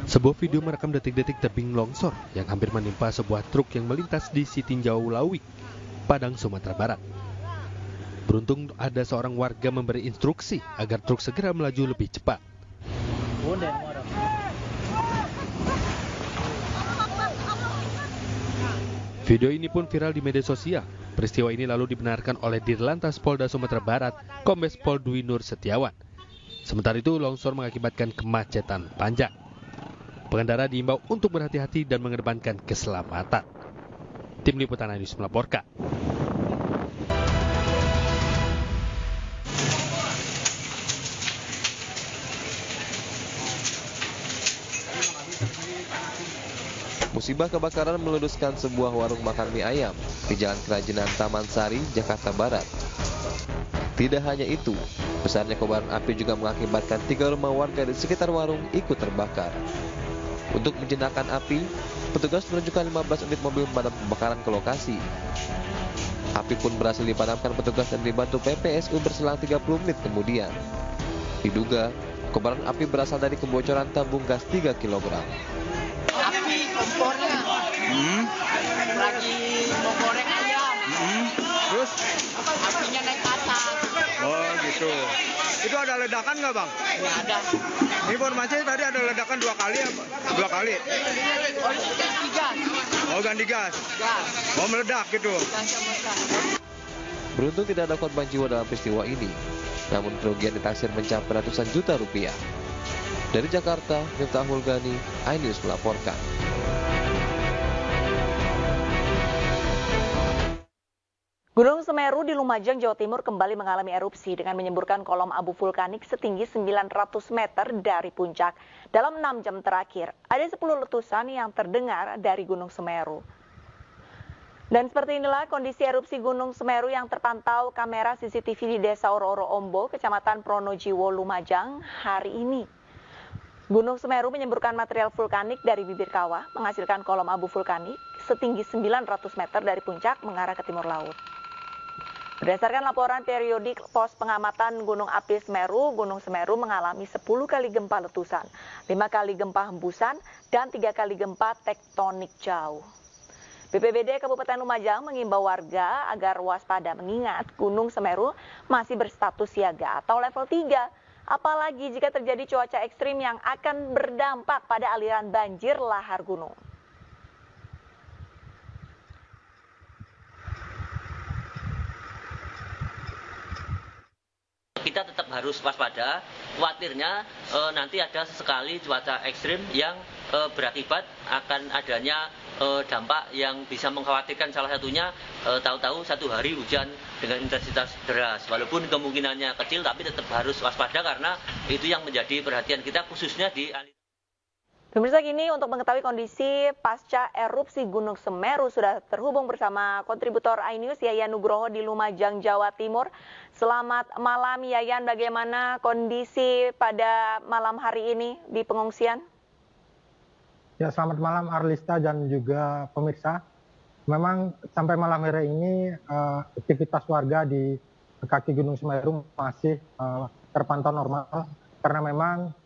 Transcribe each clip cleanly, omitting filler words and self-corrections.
Sebuah video merekam detik-detik tebing longsor yang hampir menimpa sebuah truk yang melintas di Sitinjau Lawi, Padang, Sumatera Barat. Beruntung ada seorang warga memberi instruksi agar truk segera melaju lebih cepat. Video ini pun viral di media sosial. Peristiwa ini lalu dibenarkan oleh Dirlantas Polda Sumatera Barat, Kombes Pol Dwi Nur Setiawan. Sementara itu, longsor mengakibatkan kemacetan panjang. Pengendara diimbau untuk berhati-hati dan mengedepankan keselamatan. Tim Liputan News melaporkan. Musibah kebakaran meludeskan sebuah warung makan mie ayam di Jalan Kerajinan Taman Sari, Jakarta Barat. Tidak hanya itu, besarnya kobaran api juga mengakibatkan 3 rumah warga di sekitar warung ikut terbakar. Untuk menjinakkan api, petugas menunjukkan 15 unit mobil pemadam kebakaran ke lokasi. Api pun berhasil dipadamkan petugas dan dibantu PPSU berselang 30 menit kemudian. Diduga, kobaran api berasal dari kebocoran tabung gas 3 kg. Api kompornya lagi mau goreng ayam. Terus? Apinya naik ke atas. Oh gitu. Itu ada ledakan nggak bang? Nggak ada. Informasi tadi ada ledakan 2 kali apa? 2 kali? Oh, ganti gas. Oh ganti gas? Gas. Oh meledak gitu? Beruntung tidak ada korban jiwa dalam peristiwa ini, namun kerugian ditaksir mencapai ratusan juta rupiah. Dari Jakarta, Miftahul Ghani, iNews melaporkan. Gunung Semeru di Lumajang, Jawa Timur kembali mengalami erupsi dengan menyemburkan kolom abu vulkanik setinggi 900 meter dari puncak. Dalam 6 jam terakhir, ada 10 letusan yang terdengar dari Gunung Semeru. Dan seperti inilah kondisi erupsi Gunung Semeru yang terpantau kamera CCTV di Desa Oro-Oro Ombo, Kecamatan Pronojiwo, Lumajang hari ini. Gunung Semeru menyemburkan material vulkanik dari bibir kawah, menghasilkan kolom abu vulkanik setinggi 900 meter dari puncak mengarah ke timur laut. Berdasarkan laporan periodik pos pengamatan Gunung Api Semeru, Gunung Semeru mengalami 10 kali gempa letusan, 5 kali gempa hembusan, dan 3 kali gempa tektonik jauh. BPBD Kabupaten Lumajang mengimbau warga agar waspada mengingat Gunung Semeru masih berstatus siaga atau level 3. Apalagi jika terjadi cuaca ekstrim yang akan berdampak pada aliran banjir lahar gunung. Kita tetap harus waspada, khawatirnya nanti ada sesekali cuaca ekstrim yang berakibat akan adanya dampak yang bisa mengkhawatirkan, salah satunya tahu-tahu satu hari hujan dengan intensitas deras. Walaupun kemungkinannya kecil tapi tetap harus waspada karena itu yang menjadi perhatian kita khususnya di Pemirsa, kini untuk mengetahui kondisi pasca erupsi Gunung Semeru sudah terhubung bersama kontributor iNews Yayan Nugroho di Lumajang, Jawa Timur. Selamat malam Yayan, bagaimana kondisi pada malam hari ini di pengungsian? Ya, selamat malam Arlista dan juga pemirsa. Memang sampai malam hari ini aktivitas warga di kaki Gunung Semeru masih terpantau normal karena memang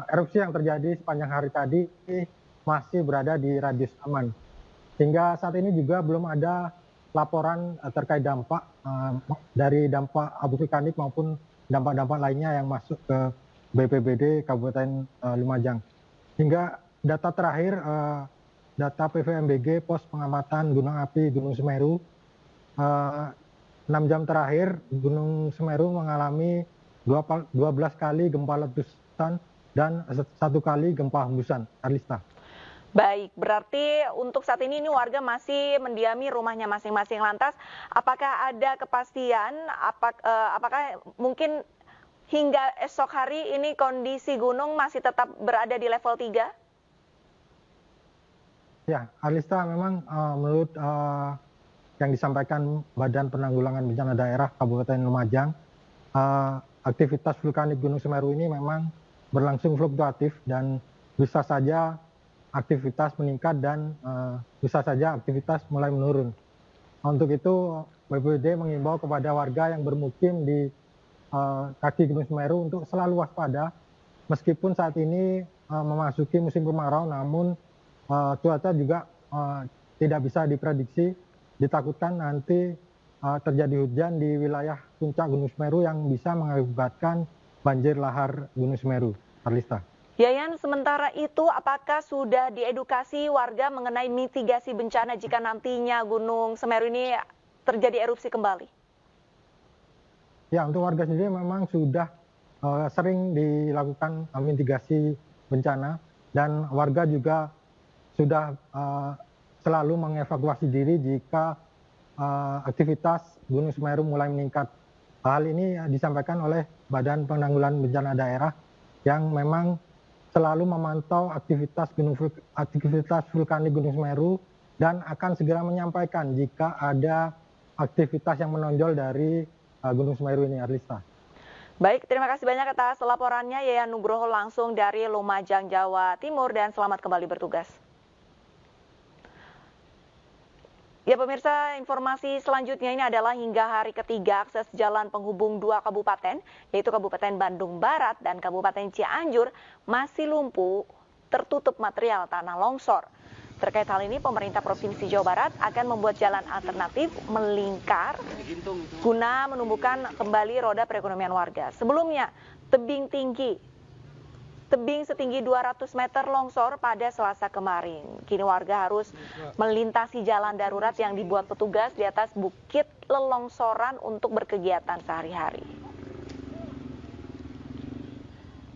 erupsi yang terjadi sepanjang hari tadi masih berada di radius aman. Hingga saat ini juga belum ada laporan terkait dampak dari dampak abu vulkanik maupun dampak-dampak lainnya yang masuk ke BPBD Kabupaten Lumajang. Hingga data terakhir, data PVMBG pos pengamatan gunung api Gunung Semeru, 6 jam terakhir Gunung Semeru mengalami 12 kali gempa letusan dan 1 kali gempa hembusan. Arlista. Baik, berarti untuk saat ini warga masih mendiami rumahnya masing-masing. Lantas, apakah ada kepastian, apakah mungkin hingga esok hari ini kondisi gunung masih tetap berada di level 3? Ya, Arlista, memang menurut yang disampaikan Badan Penanggulangan Bencana Daerah Kabupaten Lumajang, aktivitas vulkanik Gunung Semeru ini memang berlangsung fluktuatif dan bisa saja aktivitas meningkat dan bisa saja aktivitas mulai menurun. Untuk itu, BPBD mengimbau kepada warga yang bermukim di kaki Gunung Semeru untuk selalu waspada, meskipun saat ini memasuki musim kemarau, namun cuaca juga tidak bisa diprediksi. Ditakutkan nanti terjadi hujan di wilayah puncak Gunung Semeru yang bisa mengakibatkan banjir lahar Gunung Semeru. Arlista. Yayan, sementara itu apakah sudah diedukasi warga mengenai mitigasi bencana jika nantinya Gunung Semeru ini terjadi erupsi kembali? Ya, untuk warga sendiri memang sudah sering dilakukan mitigasi bencana dan warga juga sudah selalu mengevakuasi diri jika aktivitas Gunung Semeru mulai meningkat. Hal ini disampaikan oleh Badan Penanggulangan Bencana Daerah yang memang selalu memantau aktivitas vulkanik Gunung Semeru dan akan segera menyampaikan jika ada aktivitas yang menonjol dari Gunung Semeru ini, Arlista. Baik, terima kasih banyak atas laporannya Yayan Nugroho langsung dari Lumajang, Jawa Timur, dan selamat kembali bertugas. Ya pemirsa, informasi selanjutnya ini adalah hingga hari ketiga akses jalan penghubung dua kabupaten, yaitu Kabupaten Bandung Barat dan Kabupaten Cianjur, masih lumpuh tertutup material tanah longsor. Terkait hal ini, pemerintah Provinsi Jawa Barat akan membuat jalan alternatif melingkar guna menumbuhkan kembali roda perekonomian warga. Sebelumnya, tebing setinggi 200 meter longsor pada Selasa kemarin. Kini warga harus melintasi jalan darurat yang dibuat petugas di atas bukit lelongsoran untuk berkegiatan sehari-hari.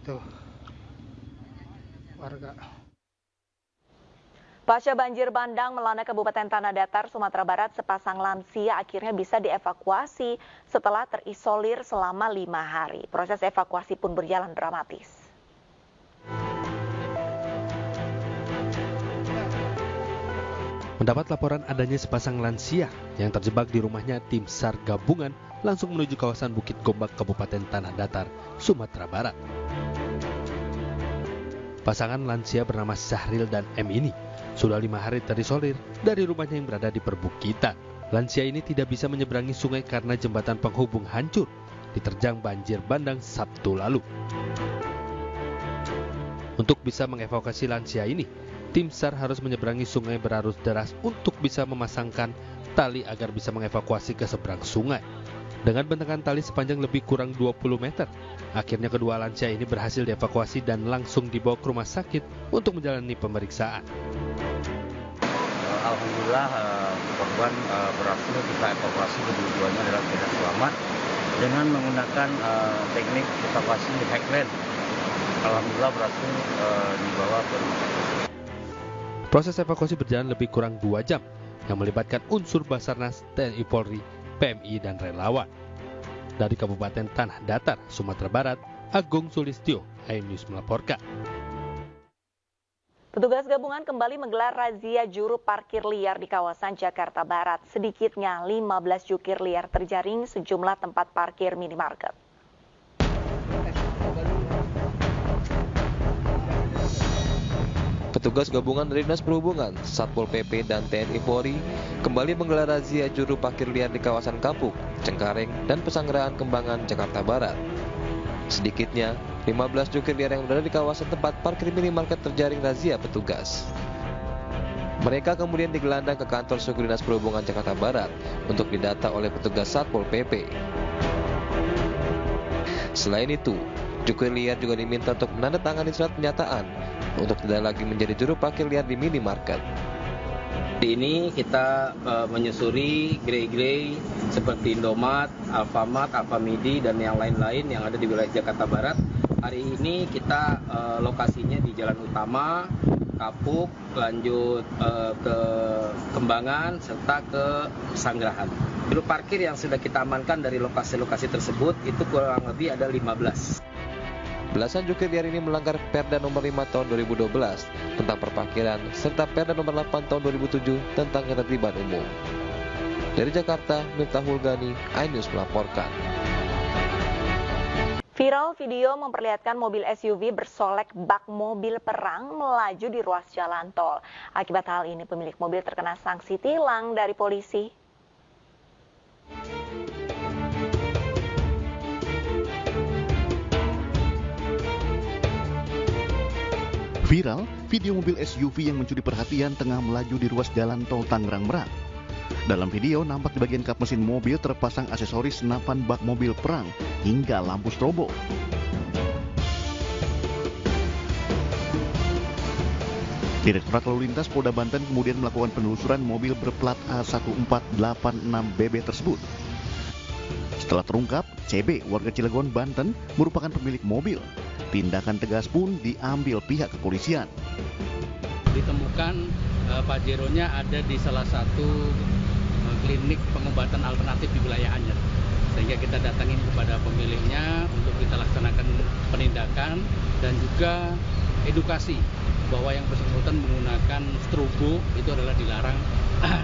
Tuh, warga. Pasca banjir bandang melanda Kabupaten Tanah Datar, Sumatera Barat, sepasang lansia akhirnya bisa dievakuasi setelah terisolir selama 5 hari. Proses evakuasi pun berjalan dramatis. Mendapat laporan adanya sepasang lansia yang terjebak di rumahnya, tim SAR gabungan langsung menuju kawasan Bukit Gombak, Kabupaten Tanah Datar, Sumatera Barat. Pasangan lansia bernama Syahril dan M ini sudah 5 hari terisolir dari rumahnya yang berada di perbukitan. Lansia ini tidak bisa menyeberangi sungai karena jembatan penghubung hancur diterjang banjir bandang Sabtu lalu. Untuk bisa mengevakuasi lansia ini, tim SAR harus menyeberangi sungai berarus deras untuk bisa memasangkan tali agar bisa mengevakuasi ke seberang sungai. Dengan bentangan tali sepanjang lebih kurang 20 meter, akhirnya kedua lansia ini berhasil dievakuasi dan langsung dibawa ke rumah sakit untuk menjalani pemeriksaan. Alhamdulillah korban berhasil kita evakuasi, kedua-duanya dalam keadaan selamat dengan menggunakan teknik evakuasi Hackland. Alhamdulillah berhasil dibawa ke rumah sakit. Proses evakuasi berjalan lebih kurang 2 jam yang melibatkan unsur Basarnas, TNI Polri, PMI, dan relawan. Dari Kabupaten Tanah Datar, Sumatera Barat, Agung Sulistyo, iNews melaporkan. Petugas gabungan kembali menggelar razia juru parkir liar di kawasan Jakarta Barat. Sedikitnya 15 jukir liar terjaring sejumlah tempat parkir minimarket. Petugas gabungan dari Dinas Perhubungan, Satpol PP, dan TNI Polri kembali menggelar razia juru parkir liar di kawasan Kapuk, Cengkareng, dan Pesanggerahan Kembangan, Jakarta Barat. Sedikitnya, 15 jukir liar yang berada di kawasan tempat parkir minimarket terjaring razia petugas. Mereka kemudian digelandang ke kantor suku Dinas Perhubungan Jakarta Barat untuk didata oleh petugas Satpol PP. Selain itu, jukir liar juga diminta untuk menandatangani surat pernyataan untuk tidak lagi menjadi juru parkir liar di minimarket. Di ini kita menyusuri gerai-gerai seperti Indomaret, Alfamart, Alfamidi, dan yang lain-lain yang ada di wilayah Jakarta Barat. Hari ini kita lokasinya di Jalan Utama, Kapuk, lanjut ke Kembangan, serta ke Pesanggerahan. Juru parkir yang sudah kita amankan dari lokasi-lokasi tersebut itu kurang lebih ada 15. Belasan jukir liar ini melanggar Perda Nomor 5 Tahun 2012 tentang perparkiran serta Perda Nomor 8 Tahun 2007 tentang ketertiban umum. Dari Jakarta, Miftahul Ghani, iNews melaporkan. Viral video memperlihatkan mobil SUV bersolek bak mobil perang melaju di ruas jalan tol. Akibat hal ini, pemilik mobil terkena sanksi tilang dari polisi. Viral, video mobil SUV yang mencuri perhatian tengah melaju di ruas jalan tol Tangerang Merak. Dalam video nampak di bagian kap mesin mobil terpasang aksesoris senapan bak mobil perang hingga lampu strobo. Direktorat Lalu Lintas Polda Banten kemudian melakukan penelusuran mobil berplat A1486BB tersebut. Setelah terungkap, CB warga Cilegon, Banten merupakan pemilik mobil. Tindakan tegas pun diambil pihak kepolisian. Ditemukan Pajero-nya ada di salah satu klinik pengobatan alternatif di wilayah Anyer. Sehingga kita datangin kepada pemiliknya untuk kita laksanakan penindakan dan juga edukasi bahwa yang bersangkutan menggunakan strobo itu adalah dilarang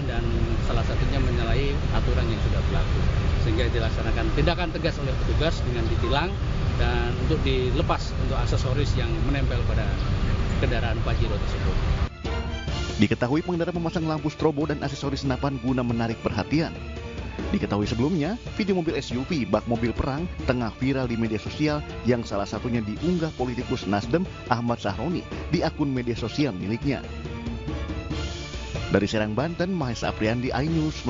dan salah satunya menyalahi aturan yang sudah berlaku. Sehingga dilaksanakan tindakan tegas oleh petugas dengan ditilang dan untuk dilepas untuk aksesoris yang menempel pada kendaraan Pajero tersebut. Diketahui pengendara memasang lampu strobo dan aksesoris senapan guna menarik perhatian. Diketahui sebelumnya, video mobil SUV bak mobil perang tengah viral di media sosial yang salah satunya diunggah politikus Nasdem Ahmad Sahroni di akun media sosial miliknya. Dari Serang, Banten, Mahesa Apriandi, iNews.